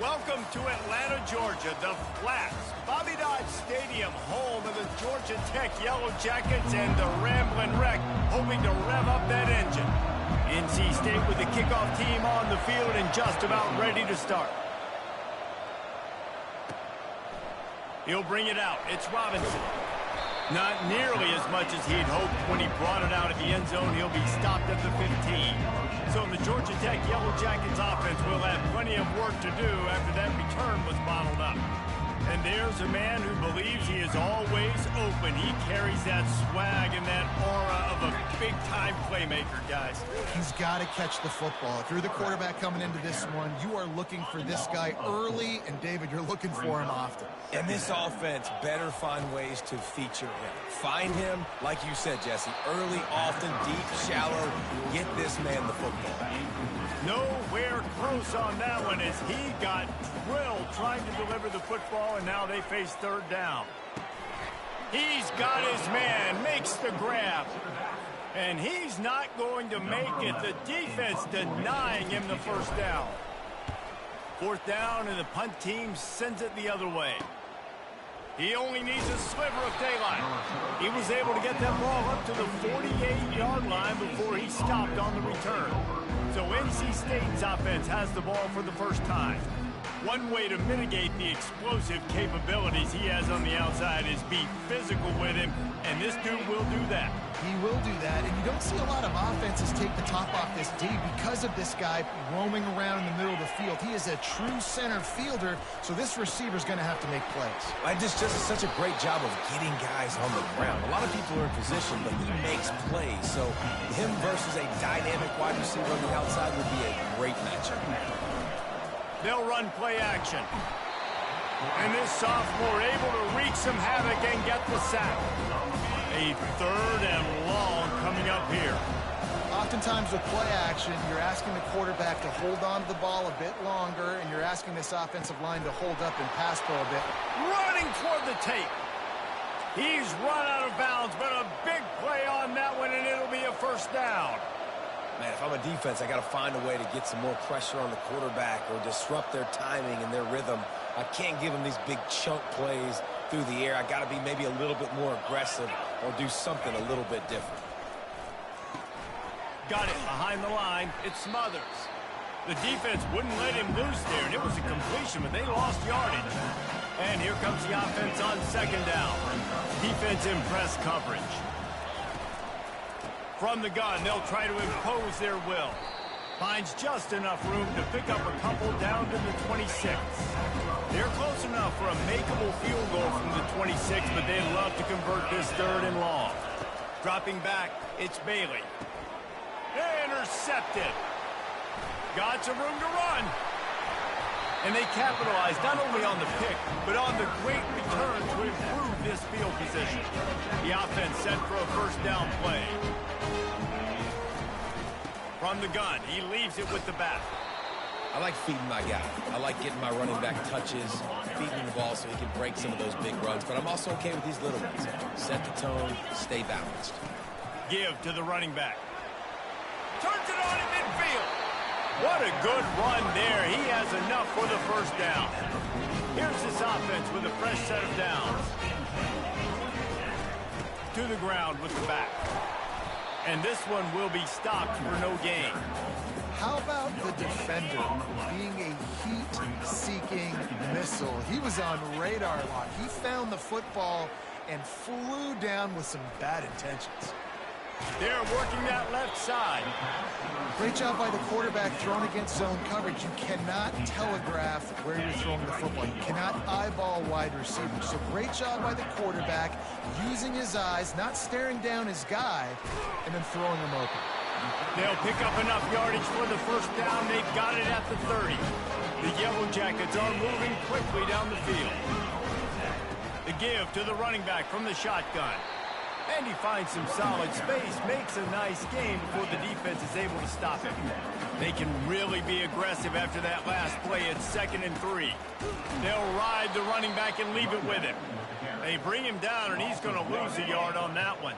Welcome to Atlanta, Georgia, the Flats, Bobby Dodge Stadium, home of the Georgia Tech Yellow Jackets and the Ramblin' Wreck, hoping to rev up that engine. NC State with the kickoff team on the field and just about ready to start. He'll bring it out. It's Robinson. Not nearly as much as he'd hoped when he brought it out of the end zone. He'll be stopped at the 15. So the Georgia Tech Yellow Jackets offense will have plenty of work to do after that return was bottled up. And there's a man who believes he is always open. He carries that swag and that aura of a big-time playmaker, guys. He's got to catch the football. If you're the quarterback coming into this one, you are looking for this guy early, and David, you're looking for him often. And this offense better find ways to feature him. Find him, like you said, Jesse, early, often, deep, shallow. Get this man the football. Nowhere close on that one as he got drilled trying to deliver the football, and now they face third down. He's got his man, makes the grab, and he's not going to make it. The defense denying him the first down. Fourth down, and the punt team sends it the other way. He only needs a sliver of daylight. He was able to get that ball up to the 48-yard line before he stopped on the return. So NC State's offense has the ball for the first time. One way to mitigate the explosive capabilities he has on the outside is be physical with him, and this dude will do that. He will do that, and you don't see a lot of offenses take the top off this D because of this guy roaming around in the middle of the field. He is a true center fielder, so this receiver's going to have to make plays. I just does such a great job of getting guys on the ground. A lot of people are in position, but he makes plays, so him versus a dynamic wide receiver on the outside would be a great matchup. They'll run play action. And this sophomore able to wreak some havoc and get the sack. A third and long coming up here. Oftentimes with play action, you're asking the quarterback to hold on to the ball a bit longer, and you're asking this offensive line to hold up and pass pro a bit. Running toward the tape. He's run out of bounds, but a big play on that one, and it'll be a first down. Man, if I'm a defense, I got to find a way to get some more pressure on the quarterback or disrupt their timing and their rhythm. I can't give them these big chunk plays through the air. I got to be maybe a little bit more aggressive or do something a little bit different. Got it behind the line. It Smothers. The defense wouldn't let him loose there, and it was a completion, but they lost yardage. And here comes the offense on second down. Defense in press coverage. From the gun, they'll try to impose their will. Finds just enough room to pick up a couple down to the 26. They're close enough for a makeable field goal from the 26, but they'd love to convert this third and long. Dropping back, it's Bailey. Intercepted. Got some room to run. And they capitalized not only on the pick, but on the great return to improve this field position. The offense set for a first down play. From the gun, he leaves it with the back. I like feeding my guy. I like getting my running back touches, feeding him the ball so he can break some of those big runs. But I'm also okay with these little ones. Set the tone, stay balanced. Give to the running back. Turns it on in midfield. What a good run there. He has enough for the first down. Here's this offense with a fresh set of downs. To the ground with the back. And this one will be stopped for no gain. How about the defender being a heat-seeking missile? He was on radar lock. He found the football and flew down with some bad intentions. They're working that left side. Great job by the quarterback thrown against zone coverage. You cannot telegraph where you're throwing the football. You cannot eyeball wide receivers. So great job by the quarterback using his eyes, not staring down his guy, and then throwing him open. They'll pick up enough yardage for the first down. They've got it at the 30. The Yellow Jackets are moving quickly down the field. The give to the running back from the shotgun. And he finds some solid space, makes a nice game before the defense is able to stop him. They can really be aggressive after that last play. It's 2nd and 3. They'll ride the running back and leave it with him. They bring him down, and he's going to lose a yard on that one.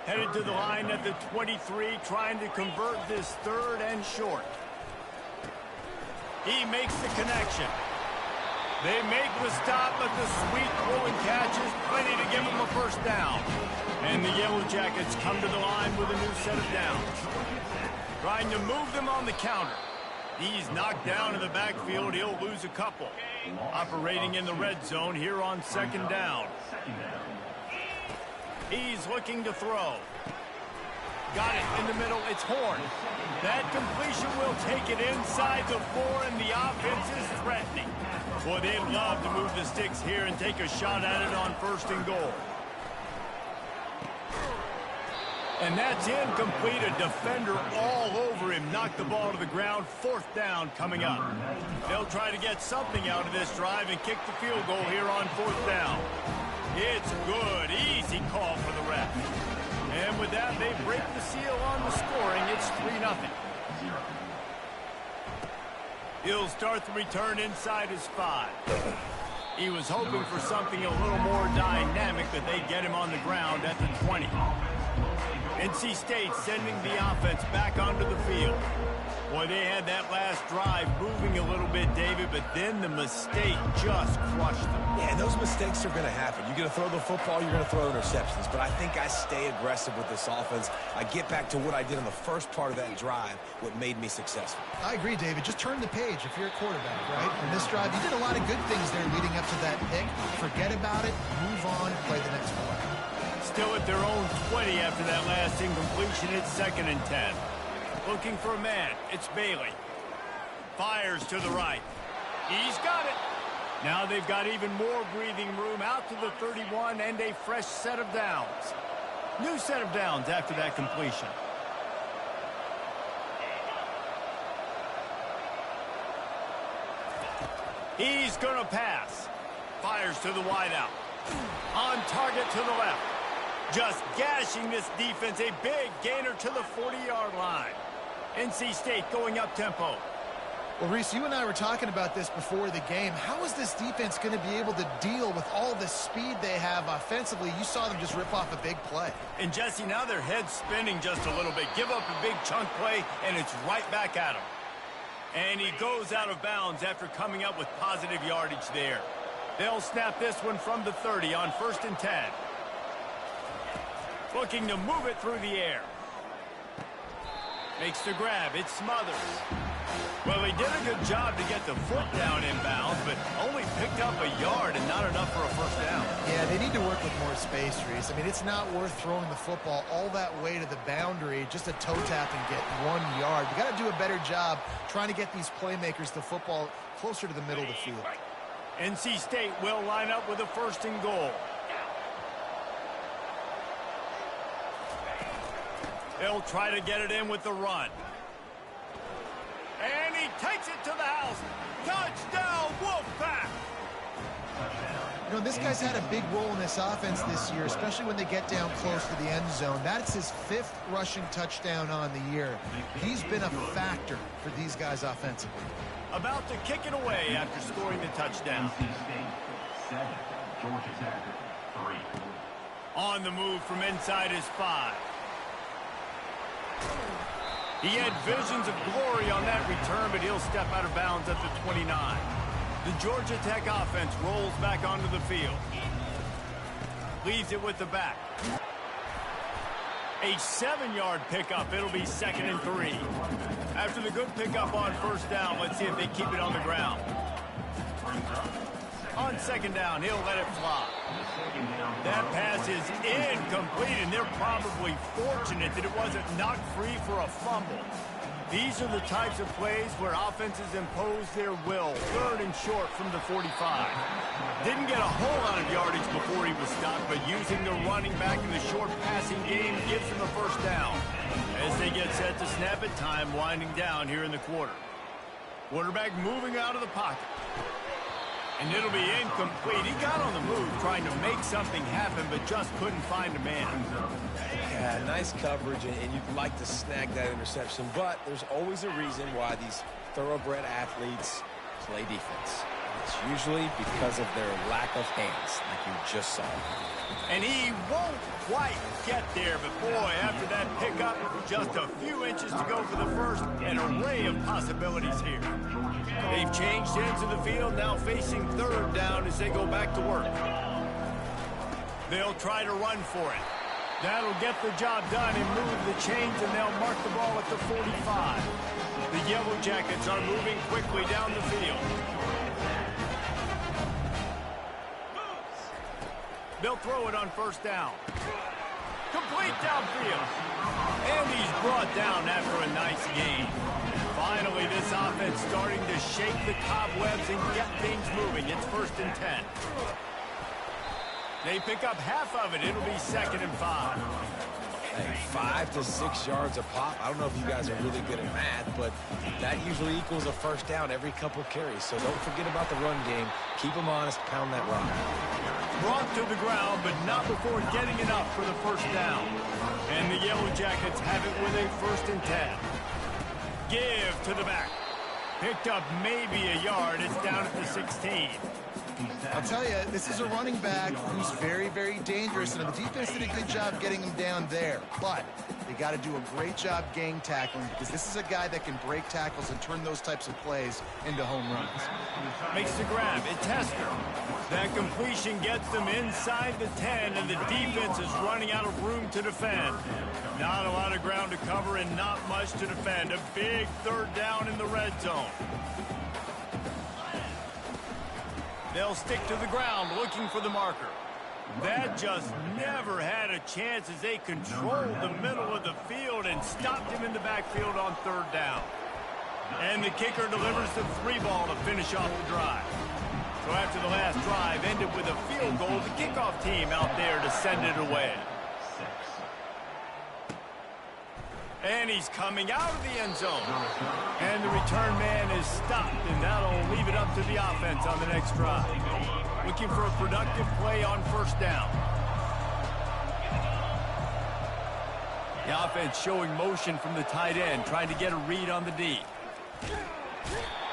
Headed to the line at the 23, trying to convert this third and short. He makes the connection. They make the stop, but the sweet throwing catch is plenty to give them a first down. And the Yellow Jackets come to the line with a new set of downs. Trying to move them on the counter. He's knocked down in the backfield. He'll lose a couple. Operating in the red zone here on second down. He's looking to throw. Got it in the middle. It's Horn. That completion will take it inside the 4, and the offense is threatening. Boy, they'd love to move the sticks here and take a shot at it on first and goal. And that's incomplete. A defender all over him. Knocked the ball to the ground. Fourth down coming up. They'll try to get something out of this drive and kick the field goal here on fourth down. It's good. Easy call for the ref. And with that, they break the seal on the scoring. It's 3-0. He'll start the return inside his 5. He was hoping for something a little more dynamic, but they get him on the ground at the 20. NC State sending the offense back onto the field. Boy, they had that last drive moving a little bit, David, but then the mistake just crushed them. Yeah, and those mistakes are going to happen. You're going to throw the football, you're going to throw interceptions. But I think I stay aggressive with this offense. I get back to what I did in the first part of that drive, what made me successful. I agree, David. Just turn the page if you're a quarterback, right? In this drive, you did a lot of good things there leading up to that pick. Forget about it, move on, play the next play. Still at their own 20 after that last incompletion. It's 2nd and 10. Looking for a man. It's Bailey. Fires to the right. He's got it. Now they've got even more breathing room out to the 31 and a fresh set of downs. New set of downs after that completion. He's going to pass. Fires to the wideout. On target to the left. Just gashing this defense. A big gainer to the 40-yard line. NC State going up tempo. Well, Reese, you and I were talking about this before the game. How is this defense going to be able to deal with all the speed they have offensively? You saw them just rip off a big play. And, Jesse, now their head's spinning just a little bit. Give up a big chunk play, and it's right back at him. And he goes out of bounds after coming up with positive yardage there. They'll snap this one from the 30 on 1st and 10. Looking to move it through the air. Makes the grab. It smothers. Well, he did a good job to get the foot down inbounds, but only picked up a yard and not enough for a first down. Yeah, they need to work with more space, Reese. I mean, it's not worth throwing the football all that way to the boundary, just a toe tap and get 1 yard. You got to do a better job trying to get these playmakers the football closer to the middle of the field. NC State will line up with a 1st and goal. They'll try to get it in with the run. And he takes it to the house. Touchdown, Wolfpack! You know, this guy's had a big role in this offense this year, especially when they get down close to the end zone. That's his 5th rushing touchdown on the year. He's been a factor for these guys offensively. About to kick it away after scoring the touchdown. 7, Georgia Tech 3. On the move from inside his 5. He had visions of glory on that return, but he'll step out of bounds at the 29. The Georgia Tech offense rolls back onto the field. Leaves it with the back. A 7-yard pickup. It'll be 2nd and 3. After the good pickup on first down, let's see if they keep it on the ground. On 2nd down, he'll let it fly. That pass is incomplete, and they're probably fortunate that it wasn't knocked free for a fumble. These are the types of plays where offenses impose their will. 3rd and short from the 45. Didn't get a whole lot of yardage before he was stopped, but using the running back in the short passing game gives him a first down. As they get set to snap it, time winding down here in the quarter. Quarterback moving out of the pocket. And it'll be incomplete. He got on the move trying to make something happen, but just couldn't find a man. Yeah, nice coverage, and you'd like to snag that interception, but there's always a reason why these thoroughbred athletes play defense. It's usually because of their lack of hands, like you just saw. And he won't quite get there, but boy, after that pickup, just a few inches to go for the first. An array of possibilities here. They've changed ends of the field, now facing third down as they go back to work. They'll try to run for it. That'll get the job done and move the chains, and they'll mark the ball at the 45. The Yellow Jackets are moving quickly down the field. They'll throw it on first down. Complete downfield. And he's brought down after a nice gain. Finally, this offense starting to shake the cobwebs and get things moving. It's 1st and 10. They pick up half of it. It'll be 2nd and 5. Hey, 5 to 6 yards a pop. I don't know if you guys are really good at math, but that usually equals a first down every couple carries. So don't forget about the run game. Keep them honest, pound that rock. Brought to the ground, but not before getting enough for the first down. And the Yellow Jackets have it with a 1st and 10. Give to the back. Picked up maybe a yard. It's down at the 16. I'll tell you, this is a running back who's very, very dangerous, and the defense did a good job getting him down there. But they got to do a great job gang tackling, because this is a guy that can break tackles and turn those types of plays into home runs. Makes the grab. It's Tester. That completion gets them inside the 10, and the defense is running out of room to defend. Not a lot of ground to cover and not much to defend. A big 3rd down in the red zone. They'll stick to the ground looking for the marker. That just never had a chance as they controlled the middle of the field and stopped him in the backfield on 3rd down. And the kicker delivers the 3 ball to finish off the drive. So after the last drive ended with a field goal, the kickoff team out there to send it away. And he's coming out of the end zone. And the return man is stopped, and that'll leave it up to the offense on the next drive. Looking for a productive play on 1st down. The offense showing motion from the tight end, trying to get a read on the D.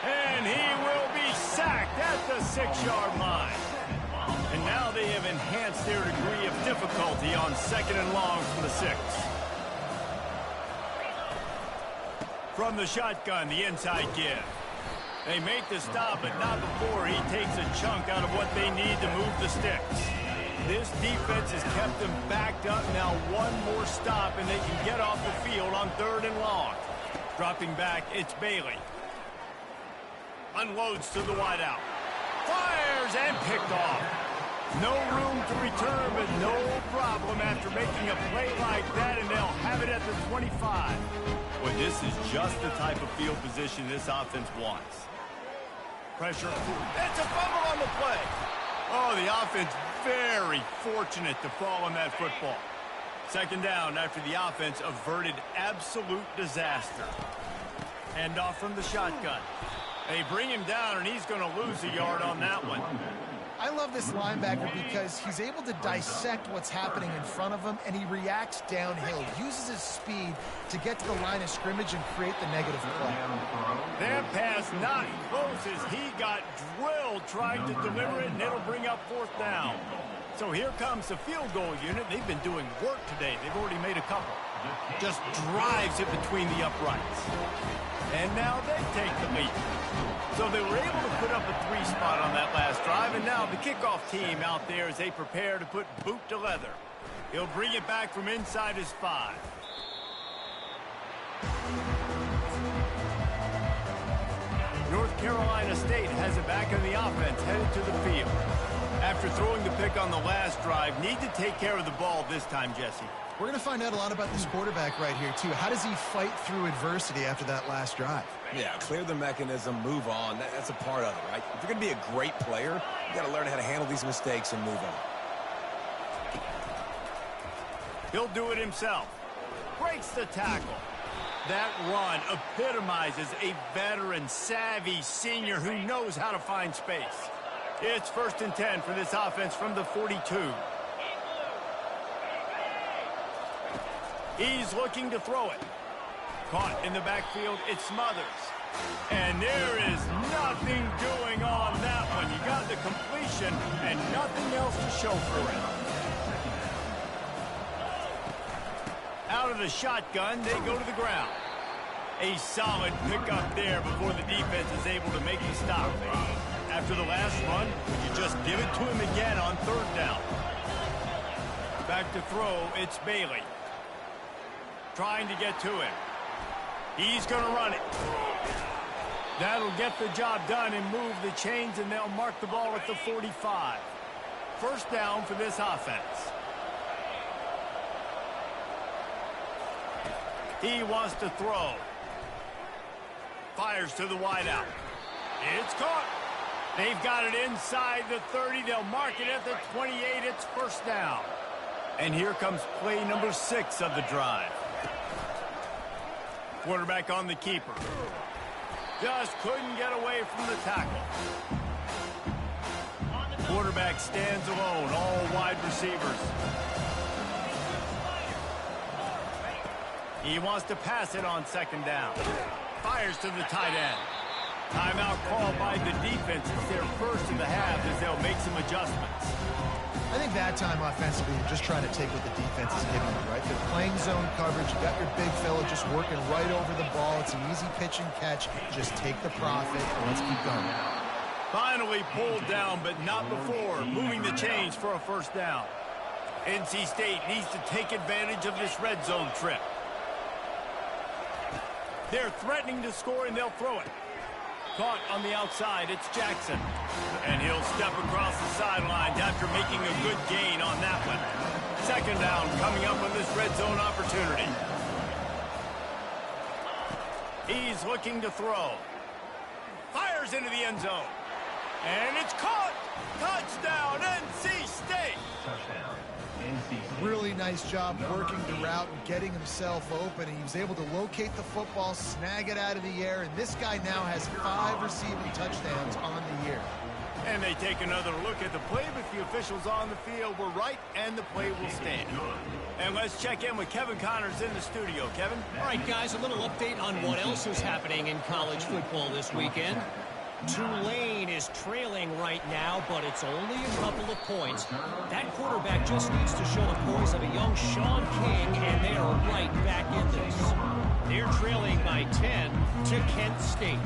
And he will be sacked at the 6-yard line. And now they have enhanced their degree of difficulty on 2nd and long from the 6. From the shotgun, the inside give. They make the stop, but not before he takes a chunk out of what they need to move the sticks. This defense has kept them backed up. Now one more stop, and they can get off the field on 3rd and long. Dropping back, it's Bailey. Unloads to the wideout. Fires and picked off. No room to return, but no problem after making a play like that, and they'll have it at the 25. Well, this is just the type of field position this offense wants. Pressure. That's a fumble on the play. Oh, the offense very fortunate to fall on that football. 2nd down after the offense averted absolute disaster. Hand off from the shotgun. They bring him down, and he's going to lose a yard on that one. I love this linebacker because he's able to dissect what's happening in front of him, and he reacts downhill, uses his speed to get to the line of scrimmage and create the negative play. That pass not close as he got drilled trying to deliver it, and it'll bring up 4th down. So here comes the field goal unit. They've been doing work today. They've already made a couple. Just drives it between the uprights. And now they take the lead. So they were able to put up a 3 spot on that last drive, and now the kickoff team out there as they prepare to put boot to leather. He'll bring it back from inside his 5. North Carolina State has it back in the offense, headed to the field. After throwing the pick on the last drive, need to take care of the ball this time, Jesse. We're going to find out a lot about this quarterback right here, too. How does he fight through adversity after that last drive? Yeah, clear the mechanism, move on. That's a part of it, right? If you're going to be a great player, you got to learn how to handle these mistakes and move on. He'll do it himself. Breaks the tackle. That run epitomizes a veteran, savvy senior who knows how to find space. It's 1st and 10 for this offense from the 42. He's looking to throw it. Caught in the backfield, it's Smothers. And there is nothing doing on that one. You got the completion and nothing else to show for it. Out of the shotgun, they go to the ground. A solid pickup there before the defense is able to make the stop. After the last run, you just give it to him again on third down. Back to throw, it's Bailey. Trying to get to him. He's going to run it. That'll get the job done and move the chains, and they'll mark the ball at the 45. First down for this offense. He wants to throw. Fires to the wideout. It's caught. They've got it inside the 30. They'll mark it at the 28. It's first down. And here comes play number 6 of the drive. Quarterback on the keeper. Just couldn't get away from the tackle. Quarterback stands alone, all wide receivers. He wants to pass it on second down. Fires to the tight end. Timeout called by the defense. It's their first in the half as they'll make some adjustments. I think that time offensively, you're just trying to take what the defense is giving you, right? They're playing zone coverage. You got your big fella just working right over the ball. It's an easy pitch and catch. Just take the profit and let's keep going. Finally pulled down, but not before. Moving the chains for a first down. NC State needs to take advantage of this red zone trip. They're threatening to score, and they'll throw it. Caught on the outside, it's Jackson. And he'll step across the sidelines after making a good gain on that one. Second down coming up on this red zone opportunity. He's looking to throw. Fires into the end zone. And it's caught. Touchdown, NC State. Touchdown, NC State. Really nice job working the route and getting himself open. He was able to locate the football, snag it out of the air, and this guy now has 5 receiving touchdowns on the year. And they take another look at the play, but the officials on the field were right, and the play will stand. And let's check in with Kevin Connors in the studio. Kevin? All right, guys, a little update on what else is happening in college football this weekend. Tulane is trailing right now, but it's only a couple of points. That quarterback just needs to show the poise of a young Sean King, and they are right back in this. They're trailing by 10 to Kent State.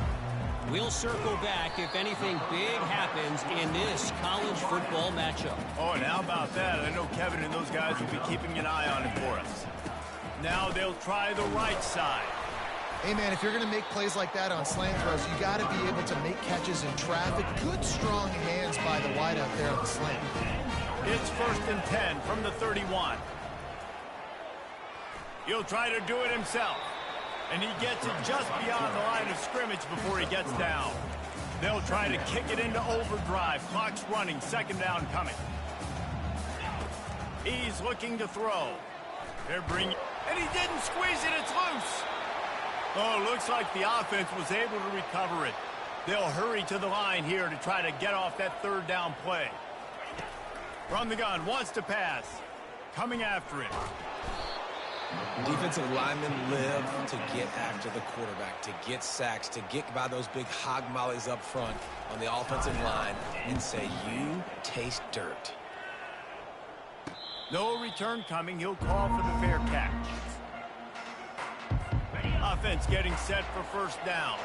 We'll circle back if anything big happens in this college football matchup. Oh, and how about that? I know Kevin and those guys will be keeping an eye on it for us. Now they'll try the right side. Hey, man, if you're going to make plays like that on slant throws, you got to be able to make catches in traffic. Good, strong hands by the wideout there on the slant. It's first and 10 from the 31. He'll try to do it himself. And he gets it just beyond the line of scrimmage before he gets down. They'll try to kick it into overdrive. Clock's running. Second down coming. He's looking to throw. They're bringing... And he didn't squeeze it. It's loose. Oh, looks like the offense was able to recover it. They'll hurry to the line here to try to get off that third down play. From the gun, wants to pass. Coming after it. Defensive linemen live to get after the quarterback, to get sacks, to get by those big hog mollies up front on the offensive line and say, you taste dirt. No return coming. He'll call for the fair catch. Offense getting set for first down.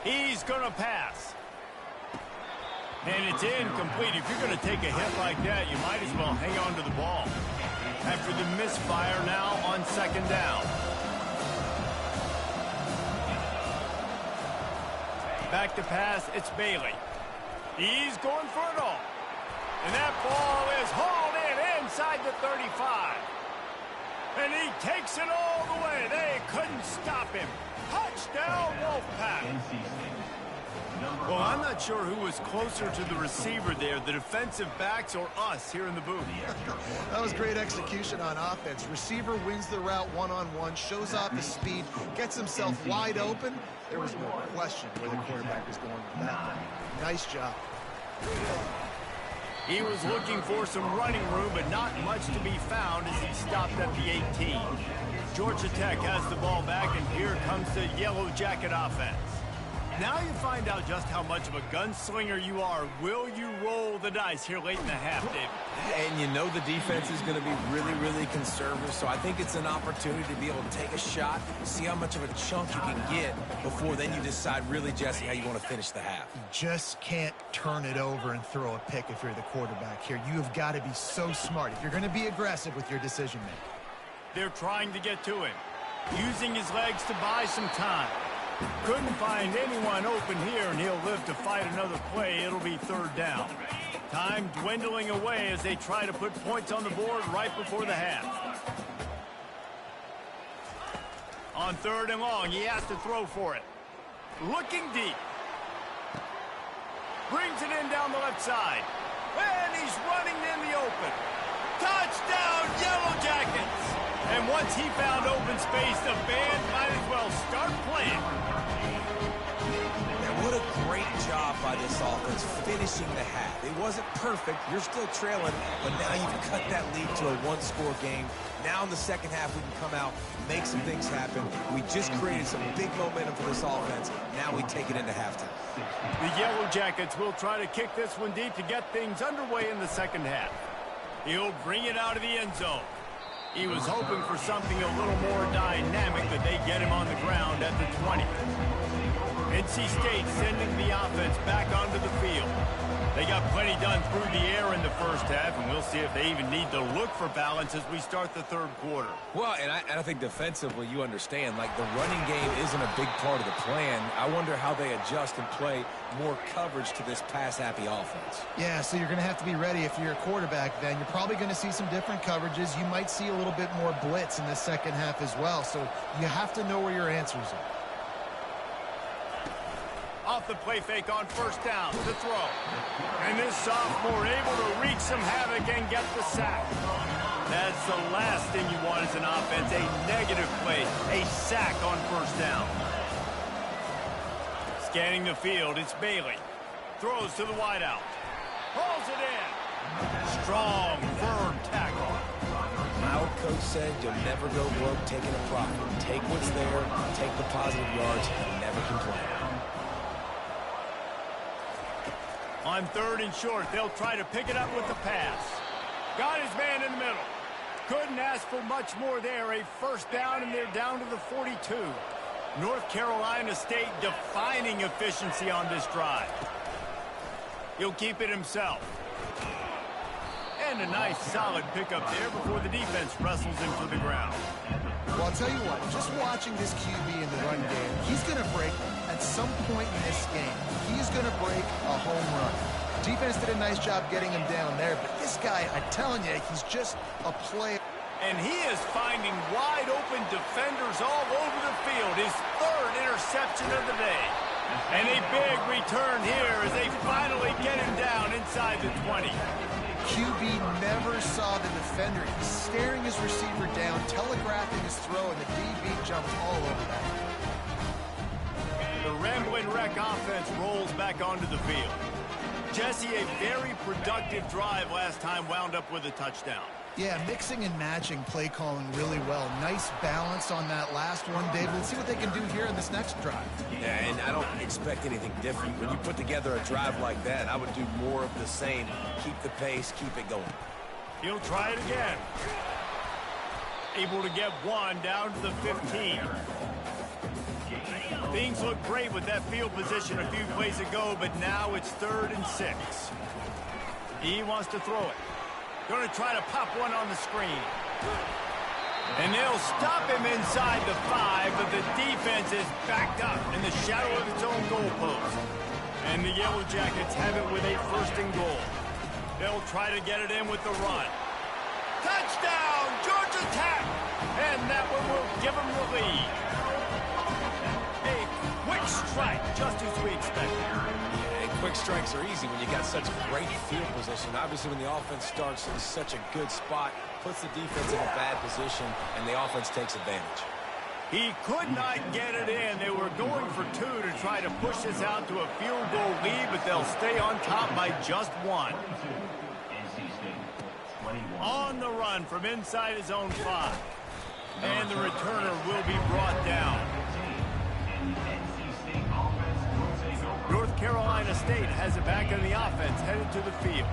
He's going to pass. And it's incomplete. If you're going to take a hit like that, you might as well hang on to the ball. After the misfire now on second down. Back to pass, it's Bailey. He's going for it all. And that ball is hauled in inside the 35. And he takes it all the way. They couldn't stop him. Touchdown, Wolfpack. Well, I'm not sure who was closer to the receiver there, the defensive backs or us here in the booth. That was great execution on offense. Receiver wins the route one-on-one, shows off the speed, gets himself wide open. There was no question where the quarterback was going with that. Nice job. He was looking for some running room, but not much to be found as he stopped at the 18. Georgia Tech has the ball back, and here comes the Yellow Jacket offense. Now you find out just how much of a gunslinger you are. Will you roll the dice here late in the half, David? And you know the defense is going to be really, really conservative, so I think it's an opportunity to be able to take a shot, see how much of a chunk you can get before then you decide really, Jesse, how you want to finish the half. You just can't turn it over and throw a pick if you're the quarterback here. You have got to be so smart if you're going to be aggressive with your decision-making. They're trying to get to him, using his legs to buy some time. Couldn't find anyone open here, and he'll live to fight another play. It'll be third down. Time dwindling away as they try to put points on the board right before the half. On third and long, he has to throw for it. Looking deep. Brings it in down the left side. And he's running in the open. Touchdown, Yellow Jackets! And once he found open space, the band might as well start playing. What a great job by this offense finishing the half. It wasn't perfect. You're still trailing, but now you've cut that lead to a one-score game. Now in the second half, we can come out, make some things happen. We just created some big momentum for this offense. Now we take it into halftime. The Yellow Jackets will try to kick this one deep to get things underway in the second half. He'll bring it out of the end zone. He was hoping for something a little more dynamic, but they get him on the ground at the 20. NC State sending the offense back onto the field. They got plenty done through the air in the first half, and we'll see if they even need to look for balance as we start the third quarter. Well, and I think defensively, you understand, like the running game isn't a big part of the plan. I wonder how they adjust and play more coverage to this pass-happy offense. Yeah, so you're going to have to be ready if you're a quarterback then. You're probably going to see some different coverages. You might see a little bit more blitz in the second half as well, so you have to know where your answers are. Off the play fake on first down to throw. And this sophomore able to wreak some havoc and get the sack. That's the last thing you want as an offense, a negative play, a sack on first down. Scanning the field, it's Bailey. Throws to the wideout. Pulls it in. Strong, firm tackle. My old coach said you'll never go broke taking a profit. Take what's there, take the positive yards, and never complain. On third and short, they'll try to pick it up with the pass. Got his man in the middle. Couldn't ask for much more there. A first down, and they're down to the 42. North Carolina State defining efficiency on this drive. He'll keep it himself. And a nice solid pickup there before the defense wrestles him to the ground. Well, I'll tell you what, just watching this QB in the run game, he's going to break at some point in this game. He's going to break a home run. Defense did a nice job getting him down there, but this guy, I'm telling you, he's just a player. And he is finding wide open defenders all over the field. His third interception of the day. And a big return here as they finally get him down inside the 20. QB never saw the defender. He's staring his receiver down, telegraphing his throw, and the DB jumps all over that. The Ramblin' Wreck offense rolls back onto the field. Jesse, a very productive drive last time, wound up with a touchdown. Yeah, mixing and matching play calling really well. Nice balance on that last one, Dave. Let's see what they can do here in this next drive. Yeah, and I don't expect anything different. When you put together a drive like that, I would do more of the same. Keep the pace, keep it going. He'll try it again. Able to get one down to the 15. Things look great with that field position a few plays ago, but now it's 3rd and 6. He wants to throw it. Going to try to pop one on the screen. And they'll stop him inside the 5, but the defense is backed up in the shadow of its own goalpost. And the Yellow Jackets have it with a 1st and goal. They'll try to get it in with the run. Touchdown, Georgia Tech! And that one will give them the lead. A quick strike, just as we expected. Quick strikes are easy when you got such great field position. Obviously, when the offense starts in such a good spot, puts the defense in a bad position, and the offense takes advantage. He could not get it in. They were going for 2 to try to push this out to a field goal lead, but they'll stay on top by just 1. on the run from inside his own 5. And the returner will be brought down. North Carolina State has it back on the offense, headed to the field.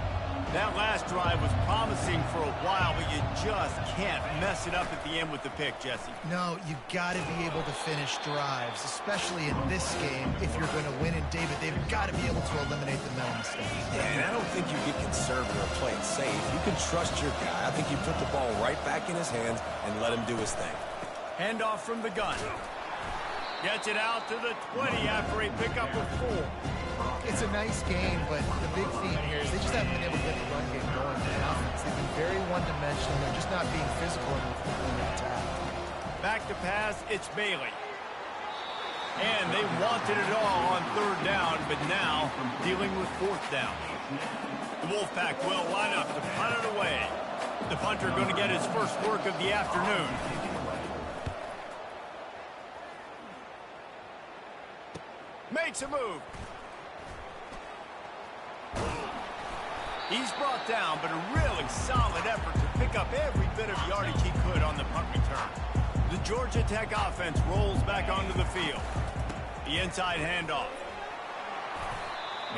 That last drive was promising for a while, but you just can't mess it up at the end with the pick, Jesse. No, you've got to be able to finish drives, especially in this game. If you're going to win in David, they've got to be able to eliminate the mental mistakes. Yeah, and I don't think you get conservative or play it safe. You can trust your guy. I think you put the ball right back in his hands and let him do his thing. Handoff from the gun. Gets it out to the 20 after a pickup of 4. It's a nice game, but the big theme here is they just haven't been able to get the run game going for the offense. They've been very one-dimensional. They're just not being physical enough in the attack. Back to pass, it's Bailey. And they wanted it all on 3rd down, but now dealing with 4th down. The Wolfpack will line up to punt it away. The punter going to get his first work of the afternoon. Makes a move. He's brought down, but a really solid effort to pick up every bit of yardage he could on the punt return. The Georgia Tech offense rolls back onto the field. The inside handoff.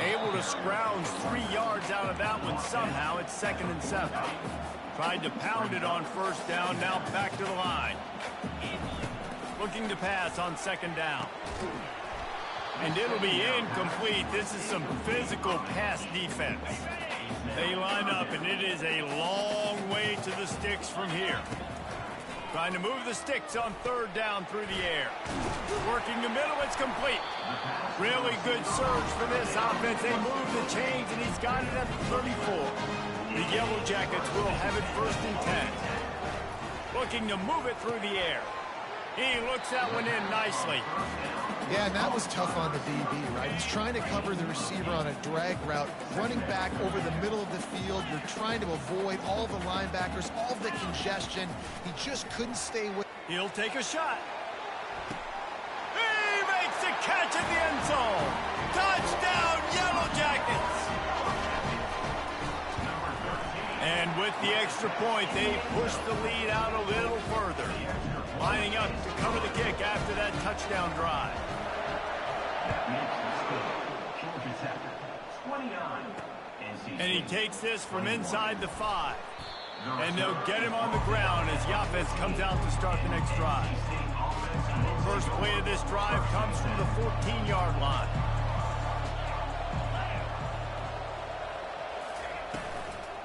Able to scrounge 3 yards out of that one somehow. It's 2nd and 7. Tried to pound it on 1st down, now back to the line. Looking to pass on 2nd down. And it'll be incomplete. This is some physical pass defense. They line up, and it is a long way to the sticks from here. Trying to move the sticks on 3rd down through the air. Working the middle, it's complete. Really good surge for this offense. They move the chains, and he's got it at the 34. The Yellow Jackets will have it 1st and 10. Looking to move it through the air. He looks that one in nicely. Yeah, and that was tough on the DB, right? He's trying to cover the receiver on a drag route, running back over the middle of the field. You're trying to avoid all the linebackers, all the congestion. He just couldn't stay with. He'll take a shot. He makes the catch at the end zone. Touchdown, Yellow Jackets. And with the extra point, they push the lead out a little further. Lining up to cover the kick after that touchdown drive. And he takes this from inside the 5. And they'll get him on the ground as Yafes comes out to start the next drive. First play of this drive comes from the 14-yard line.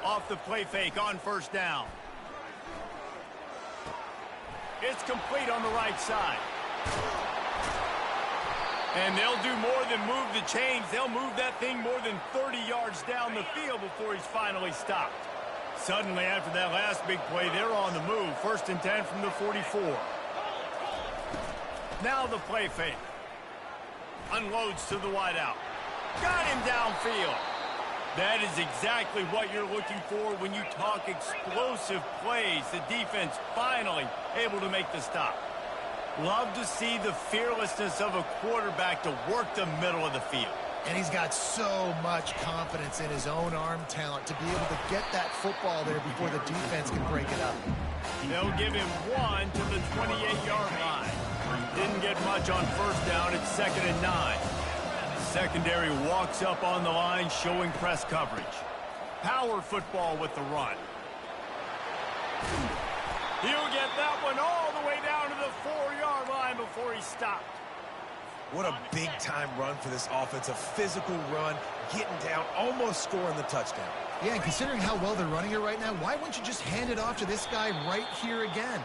Off the play fake on 1st down. It's complete on the right side. And they'll do more than move the chains. They'll move that thing more than 30 yards down the field before he's finally stopped. Suddenly, after that last big play, they're on the move. 1st and 10 from the 44. Now the play fake. Unloads to the wideout. Got him downfield. That is exactly what you're looking for when you talk explosive plays. The defense finally able to make the stop. Love to see the fearlessness of a quarterback to work the middle of the field. And he's got so much confidence in his own arm talent to be able to get that football there before the defense can break it up. They'll give him 1 to the 28-yard line. Didn't get much on 1st down. It's 2nd and 9. Secondary walks up on the line, showing press coverage. Power football with the run. He'll get that one all the way down to the 4-yard line before he stopped. What a big-time run for this offense. A physical run, getting down, almost scoring the touchdown. Yeah, and considering how well they're running it right now, why wouldn't you just hand it off to this guy right here again?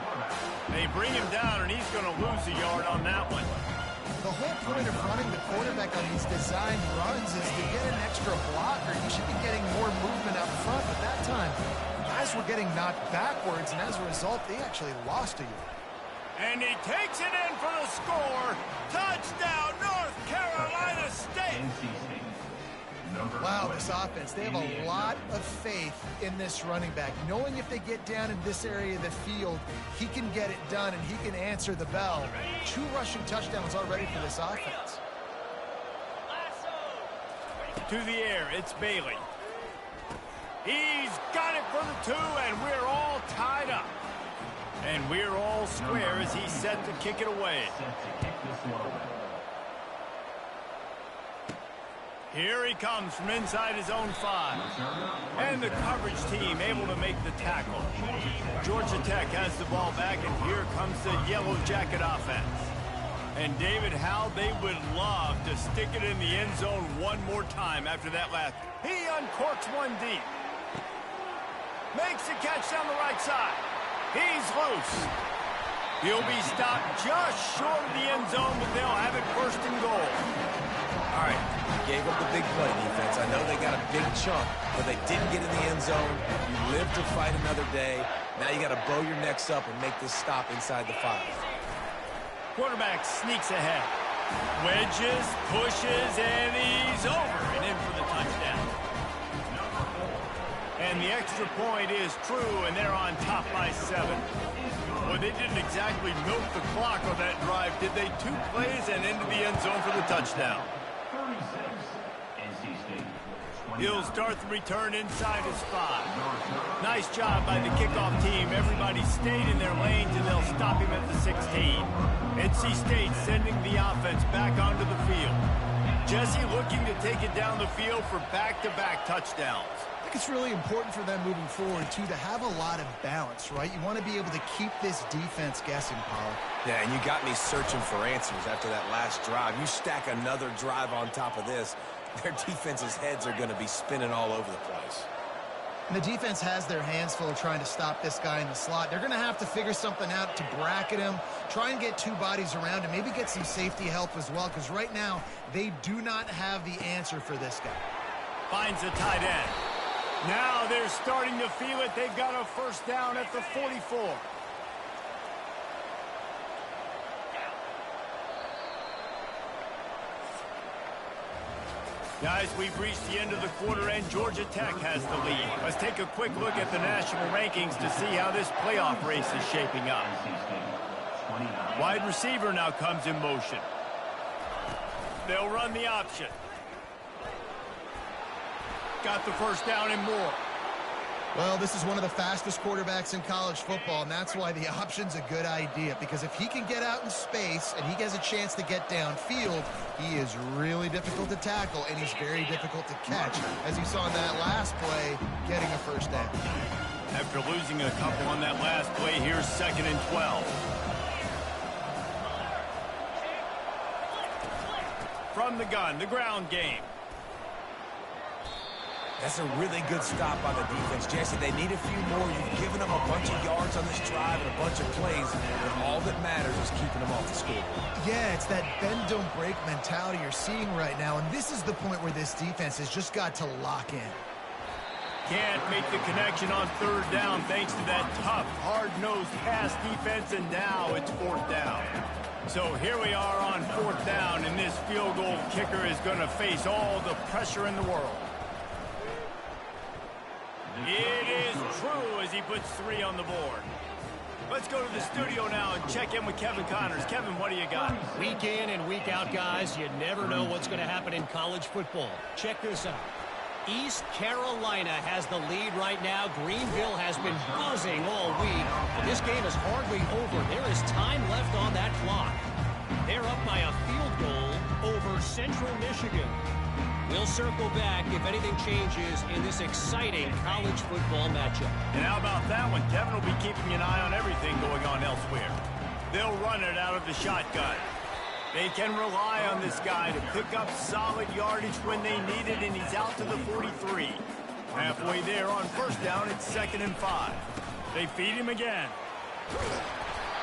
They bring him down, and he's going to lose a yard on that one. The whole point of running the quarterback on these design runs is to get an extra blocker. You should be getting more movement up front, but that time, guys were getting knocked backwards, and as a result, they actually lost a yard. And he takes it in for the score. Touchdown, North Carolina State. Wow, this offense, they have a lot of faith in this running back. Knowing if they get down in this area of the field, he can get it done and he can answer the bell. 2 rushing touchdowns already for this offense. To the air, it's Bailey. He's got it for the 2, and we're all tied up. And we're all square as he's set to kick it away. Here he comes from inside his own 5. And the coverage team able to make the tackle. Georgia Tech has the ball back, and here comes the Yellow Jacket offense. And David, how they would love to stick it in the end zone one more time after that last. He uncorks one deep. Makes the catch down the right side. He's loose. He'll be stopped just short of the end zone, but they'll have it first and goal. All right, gave up the big play defense. I know they got a big chunk, but they didn't get in the end zone. You live to fight another day. Now you got to bow your necks up and make this stop inside the 5. Quarterback sneaks ahead. Wedges, pushes, and he's over and in for the touchdown. And the extra point is true, and they're on top by 7. Well, they didn't exactly milk the clock on that drive, did they? 2 plays and into the end zone for the touchdown. He'll start the return inside his 5. Nice job by the kickoff team. Everybody stayed in their lanes, and they'll stop him at the 16. NC State sending the offense back onto the field. Jesse looking to take it down the field for back-to-back touchdowns. I think it's really important for them moving forward, too, to have a lot of balance, right? You want to be able to keep this defense guessing, Pollard. Yeah, and you got me searching for answers after that last drive. You stack another drive on top of this, their defense's heads are going to be spinning all over the place. And the defense has their hands full trying to stop this guy in the slot. They're going to have to figure something out to bracket him, try and get 2 bodies around him, maybe get some safety help as well, because right now they do not have the answer for this guy. Finds a tight end. Now they're starting to feel it. They've got a first down at the 44. Guys, we've reached the end of the quarter, and Georgia Tech has the lead. Let's take a quick look at the national rankings to see how this playoff race is shaping up. Wide receiver now comes in motion. They'll run the option. Got the first down and more. Well, this is one of the fastest quarterbacks in college football, and that's why the option's a good idea, because if he can get out in space and he has a chance to get downfield, he is really difficult to tackle, and he's very difficult to catch, as you saw in that last play, getting a first down. After losing a couple on that last play, here's 2nd and 12. From the gun, the ground game. That's a really good stop by the defense, Jesse. They need a few more. You've given them a bunch of yards on this drive and a bunch of plays, but all that matters is keeping them off the scoreboard. Yeah, it's that bend, don't break mentality you're seeing right now, and this is the point where this defense has just got to lock in. Can't make the connection on 3rd down thanks to that tough, hard-nosed pass defense, and now it's 4th down. So here we are on 4th down, and this field goal kicker is going to face all the pressure in the world. It is true as he puts 3 on the board. Let's go to the studio now and check in with Kevin Connors. Kevin, what do you got? Week in and week out, guys, you never know what's going to happen in college football. Check this out. East Carolina has the lead right now. Greenville has been buzzing all week. But this game is hardly over. There is time left on that clock. They're up by a field goal over Central Michigan. We'll circle back if anything changes in this exciting college football matchup. And how about that one? Kevin will be keeping an eye on everything going on elsewhere. They'll run it out of the shotgun. They can rely on this guy to pick up solid yardage when they need it, and he's out to the 43. Halfway there on 1st down, it's 2nd and 5. They feed him again.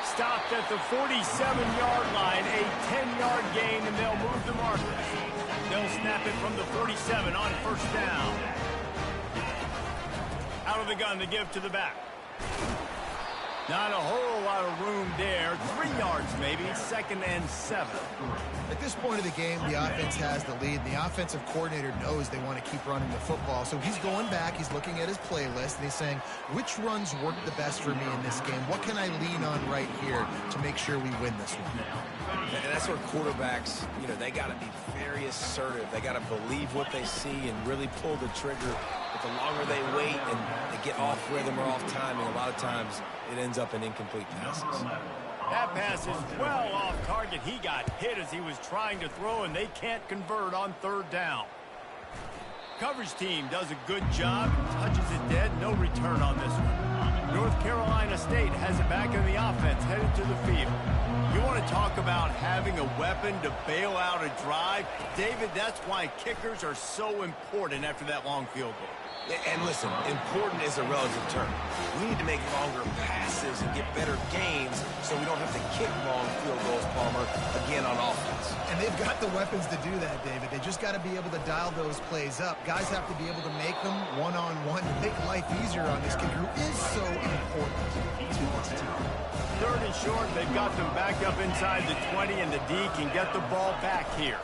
Stopped at the 47-yard line, a 10-yard gain, and they'll move the markers. They'll snap it from the 47 on 1st down. Out of the gun to give to the back. Not a whole lot of room there. 3 yards maybe, 2nd and 7. At this point of the game, the offense has the lead. The offensive coordinator knows they want to keep running the football. So he's going back, he's looking at his playlist, and he's saying, which runs work the best for me in this game? What can I lean on right here to make sure we win this one? And that's where quarterbacks, they got to be very assertive. They got to believe what they see and really pull the trigger. But the longer they wait and they get off rhythm or off timing, a lot of times it ends up in incomplete passes. That pass is well off target. He got hit as he was trying to throw, and they can't convert on 3rd down. Coverage team does a good job. Touches it dead. No return on this one. North Carolina State has it back in the offense, headed to the field. You want to talk about having a weapon to bail out a drive? David, that's why kickers are so important after that long field goal. And listen, important is a relative term. We need to make longer passes and get better gains so we don't have to kick long field goals, Palmer, again on offense. And they've got the weapons to do that, David. They just got to be able to dial those plays up. Guys have to be able to make them one-on-one to make life easier on this kicker, who is so important to this team. 3rd and short, they've got them back up inside the 20, and the D can get the ball back here.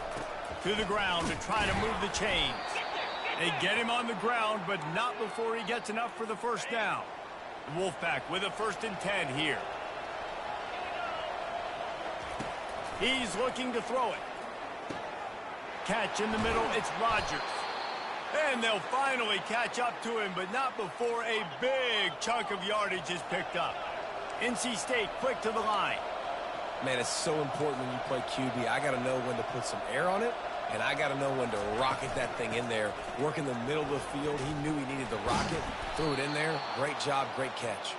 To the ground to try to move the chains. They get him on the ground, but not before he gets enough for the 1st down. The Wolfpack with a 1st and 10 here. He's looking to throw it. Catch in the middle, it's Rodgers. And they'll finally catch up to him, but not before a big chunk of yardage is picked up. NC State quick to the line. Man, it's so important when you play QB. I got to know when to put some air on it, and I got to know when to rocket that thing in there. Work in the middle of the field. He knew he needed the rocket. Threw it in there. Great job, great catch.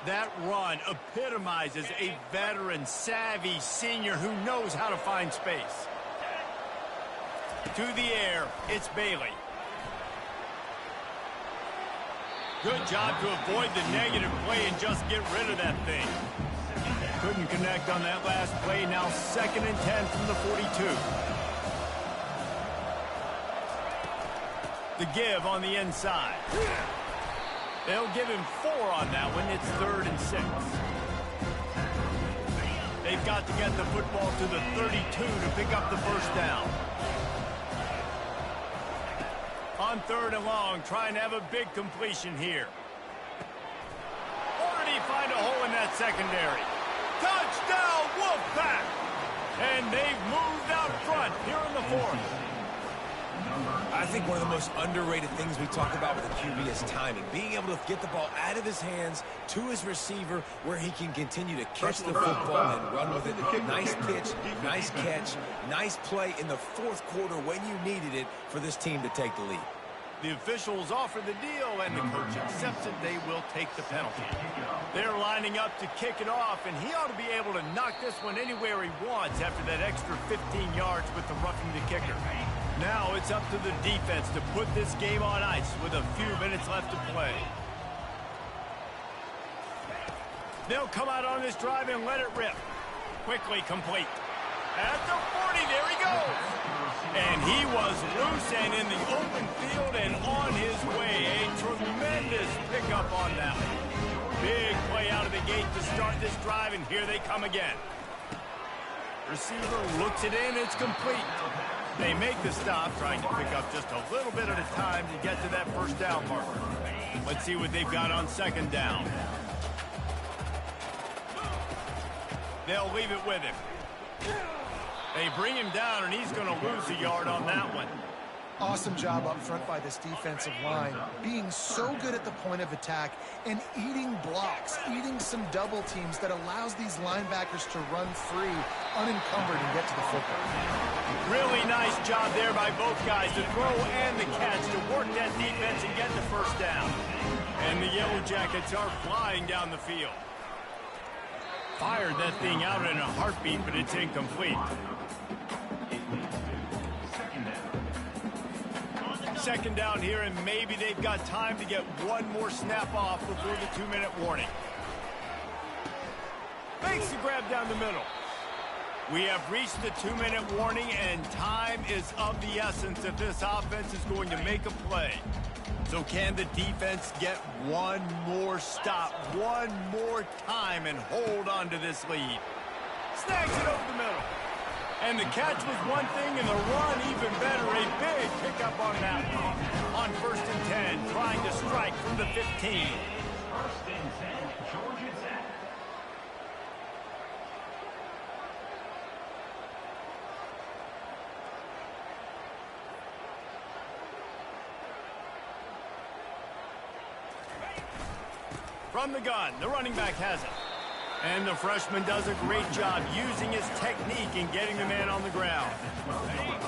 That run epitomizes a veteran, savvy senior who knows how to find space. To the air, it's Bailey. Good job to avoid the negative play and just get rid of that thing. Couldn't connect on that last play. Now 2nd and 10 from the 42. The give on the inside. They'll give him 4 on that one. It's 3rd and 6. They've got to get the football to the 32 to pick up the 1st down. On 3rd and long, trying to have a big completion here. Or did he find a hole in that secondary? Touchdown, Wolfpack! And they've moved out front here in the 4th. I think one of the most underrated things we talk about with a QB is timing. Being able to get the ball out of his hands to his receiver where he can continue to catch the football and run with it. Nice pitch, nice catch, nice play in the 4th quarter when you needed it for this team to take the lead. The officials offer the deal, and the coach accepts it. They will take the penalty. They're lining up to kick it off, and he ought to be able to knock this one anywhere he wants after that extra 15 yards with the roughing the kicker. Now it's up to the defense to put this game on ice with a few minutes left to play. They'll come out on this drive and let it rip. Quickly complete. At the 40, there he goes. And he was loose and in the open field and on his way. A tremendous pickup on that one. Big play out of the gate to start this drive, and here they come again. Receiver looks it in, it's complete. They make the stop, trying to pick up just a little bit at a time to get to that 1st down marker. Let's see what they've got on 2nd down. They'll leave it with him. They bring him down, and he's going to lose a yard on that one. Awesome job up front by this defensive line, being so good at the point of attack and eating blocks, eating some double teams that allows these linebackers to run free, unencumbered, and get to the football. Really nice job there by both guys to throw and the catch to work that defense and get the 1st down. And the Yellow Jackets are flying down the field. Fired that thing out in a heartbeat, but it's incomplete. 2nd down here, and maybe they've got time to get one more snap off before the 2-minute warning. Makes the grab down the middle. We have reached the 2-minute warning, and time is of the essence if this offense is going to make a play. So can the defense get one more stop, one more time, and hold on to this lead? Snags it over the middle. And the catch was one thing, and the run even better. A big pickup on that one. On 1st and 10, trying to strike from the 15. 1st and 10, Georgia Tech. From the gun, the running back has it. And the freshman does a great job using his technique and getting the man on the ground.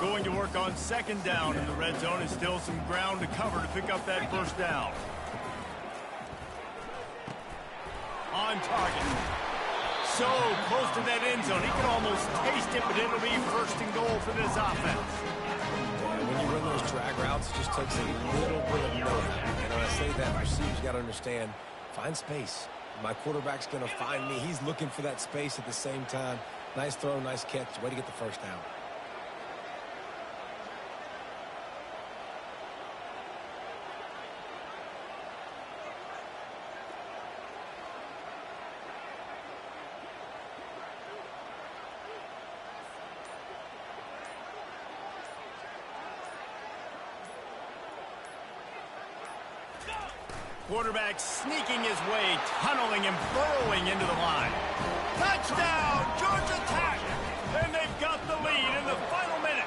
Going to work on 2nd down in the red zone. Is still some ground to cover to pick up that 1st down. On target. So close to that end zone. He can almost taste it, but it'll be 1st and goal for this offense. Yeah, when you run those drag routes, it just takes a little bit of know-how. And when I say that, receivers got to understand, find space. My quarterback's going to find me. He's looking for that space at the same time. Nice throw, nice catch. Way to get the 1st down. Quarterback sneaking his way, tunneling and burrowing into the line. Touchdown, Georgia Tech! And they've got the lead in the final minute.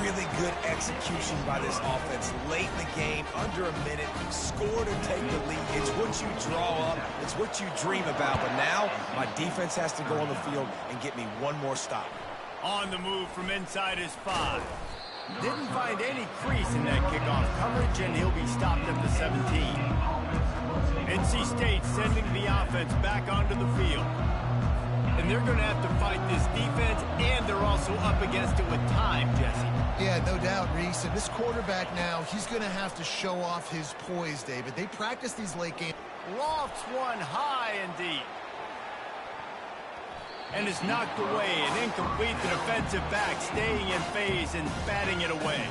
Really good execution by this offense. Late in the game, under a minute, score to take the lead. It's what you draw up. It's what you dream about. But now, my defense has to go on the field and get me one more stop. On the move from inside his 5. Didn't find any crease in that kickoff coverage, and he'll be stopped at the 17. NC State sending the offense back onto the field. And they're going to have to fight this defense, and they're also up against it with time, Jesse. Yeah, no doubt, Reese. And this quarterback now, he's going to have to show off his poise, David. They practice these late games. Lofts one high and deep. And is knocked away and incomplete. The defensive back staying in phase and batting it away.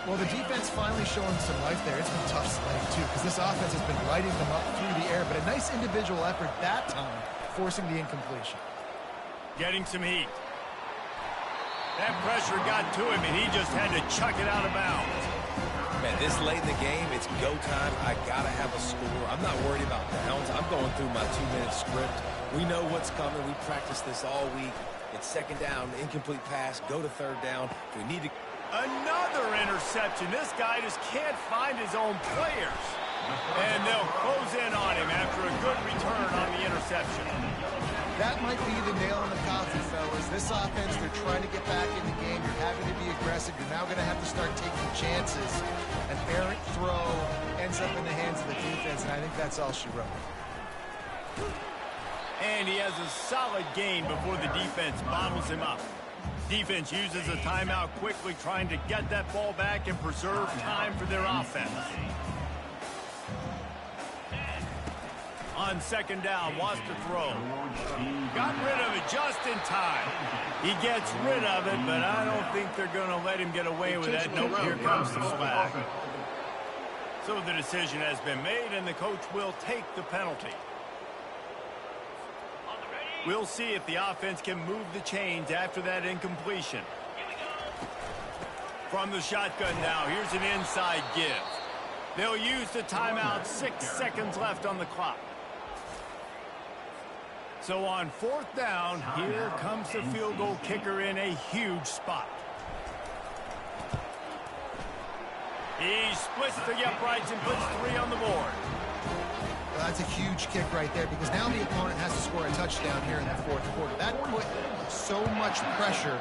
Well, the defense finally showing some life there. It's been tough sledding, too, because this offense has been lighting them up through the air. But a nice individual effort that time, forcing the incompletion. Getting some heat. That pressure got to him, and he just had to chuck it out of bounds. Man, this late in the game, it's go time. I got to have a score. I'm not worried about downs. I'm going through my 2-minute script. We know what's coming. We practiced this all week. It's 2nd down, incomplete pass, go to 3rd down. If we need to... Another interception. This guy just can't find his own players. And they'll close in on him after a good return on the interception. That might be the nail in the coffin, fellas. This offense, they're trying to get back in the game. You're having to be aggressive. You're now going to have to start taking chances. An errant throw ends up in the hands of the defense, and I think that's all she wrote. And he has a solid gain before the defense bottles him up. Defense uses a timeout quickly, trying to get that ball back and preserve time for their offense. On 2nd down, wants to throw. Got rid of it just in time. He gets rid of it, but I don't think they're going to let him get away with that. Nope, here comes the flag. So the decision has been made, and the coach will take the penalty. We'll see if the offense can move the chains after that incompletion. From the shotgun now, here's an inside give. They'll use the timeout, 6 seconds left on the clock. So on 4th down, here comes the field goal kicker in a huge spot. He splits the uprights and puts 3 on the board. Well, that's a huge kick right there because now the opponent has to score a touchdown here in the 4th quarter. That put so much pressure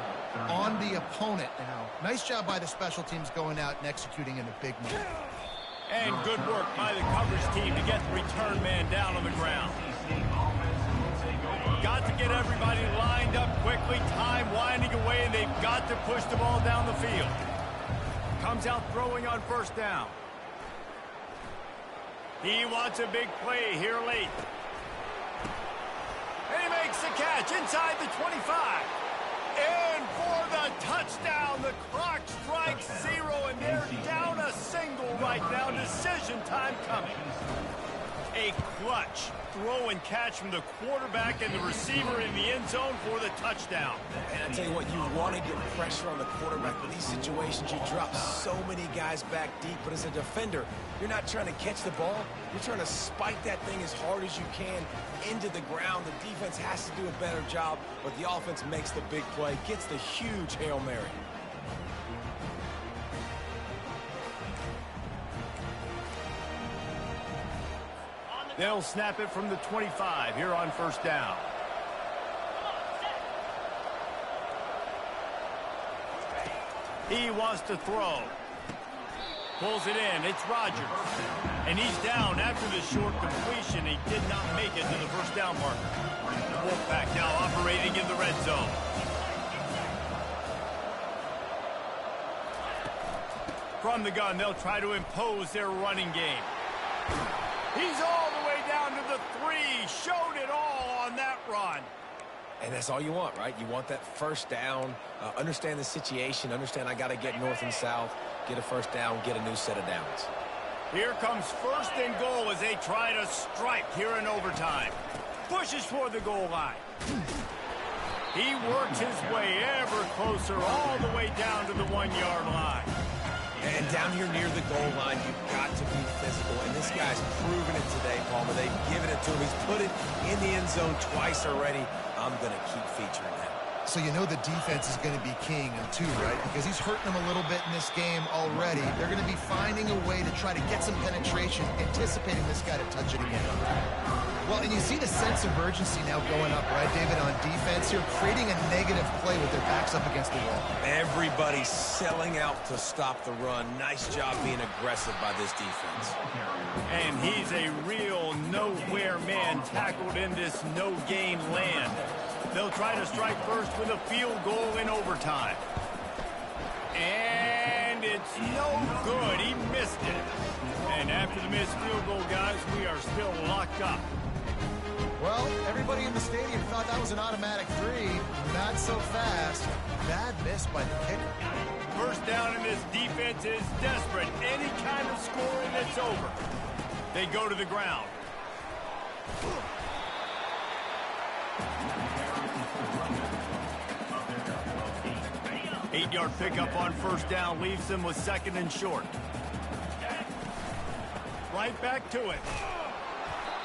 on the opponent now. Nice job by the special teams going out and executing in a big moment. And good work by the coverage team to get the return man down on the ground. Got to get everybody lined up quickly. Time winding away, and they've got to push the ball down the field. Comes out throwing on 1st down. He wants a big play here late. And he makes the catch inside the 25. And for the touchdown, the clock strikes 0, and they're down a single right now. Decision time coming. A clutch throw and catch from the quarterback and the receiver in the end zone for the touchdown. And I tell you what, you want to get pressure on the quarterback. In these situations, you drop so many guys back deep. But as a defender, you're not trying to catch the ball. You're trying to spike that thing as hard as you can into the ground. The defense has to do a better job, but the offense makes the big play, gets the huge Hail Mary. They'll snap it from the 25 here on first down. He wants to throw. Pulls it in. It's Rodgers. And he's down after the short completion. He did not make it to the first down marker. The Wolfpack now operating in the red zone. From the gun, they'll try to impose their running game. He's all the way down to the 3. Showed it all on that run. And that's all you want, right? You want that first down, understand the situation, understand I got to get north and south, get a first down, get a new set of downs. Here comes first and goal as they try to strike here in overtime. Pushes for the goal line. He works his way ever closer all the way down to the 1-yard line. And down here near the goal line, you've got to be physical. And this guy's proven it today, Palmer. They've given it to him. He's put it in the end zone twice already. I'm going to keep featuring that. So you know the defense is going to be keying him too, right? Because he's hurting them a little bit in this game already. They're going to be finding a way to try to get some penetration, anticipating this guy to touch it again. Well, and you see the sense of urgency now going up, right, David, on defense here, creating a negative play with their backs up against the wall. Everybody's selling out to stop the run. Nice job being aggressive by this defense. And he's a real nowhere man tackled in this no-gain land. They'll try to strike first with a field goal in overtime. And it's no good. He missed it. And after the missed field goal, guys, we are still locked up. Well, everybody in the stadium thought that was an automatic 3. Not so fast. Bad miss by the kicker. First down, and this defense is desperate. Any kind of scoring, it's over. They go to the ground. 8-yard pickup on first down leaves them with second and short. Right back to it.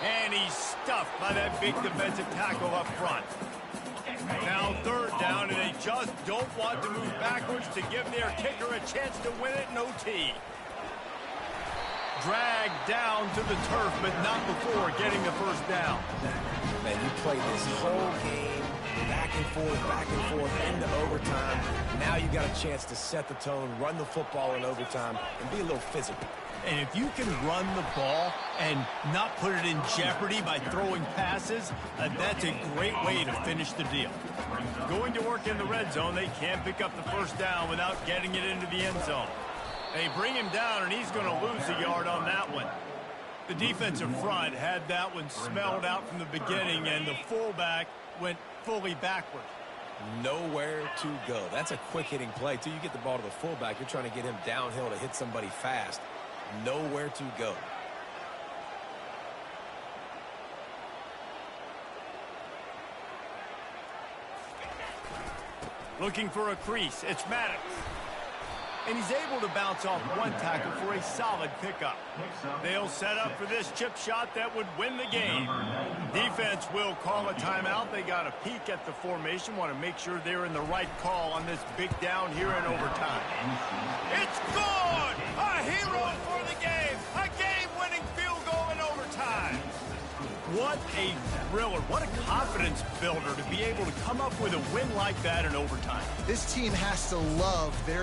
And he's stuffed by that big defensive tackle up front. Now third down, and they just don't want to move backwards to give their kicker a chance to win it in OT. Dragged down to the turf, but not before getting the first down. Man, you played this whole game back and forth, into overtime. Now you got a chance to set the tone, run the football in overtime, and be a little physical. And if you can run the ball and not put it in jeopardy by throwing passes, that's a great way to finish the deal. Going to work in the red zone, they can't pick up the first down without getting it into the end zone. They bring him down, and he's going to lose a yard on that one. The defensive front had that one smelled out from the beginning, and the fullback went fully backward. Nowhere to go. That's a quick-hitting play. Till you get the ball to the fullback, you're trying to get him downhill to hit somebody fast. Nowhere to go. Looking for a crease. It's Maddox. And he's able to bounce off one tackle for a solid pickup. They'll set up for this chip shot that would win the game. Defense will call a timeout. They got a peek at the formation, want to make sure they're in the right call on this big down here in overtime. It's good! A hero for the game! A game-winning field goal in overtime! What a thriller. What a confidence builder to be able to come up with a win like that in overtime. This team has to love their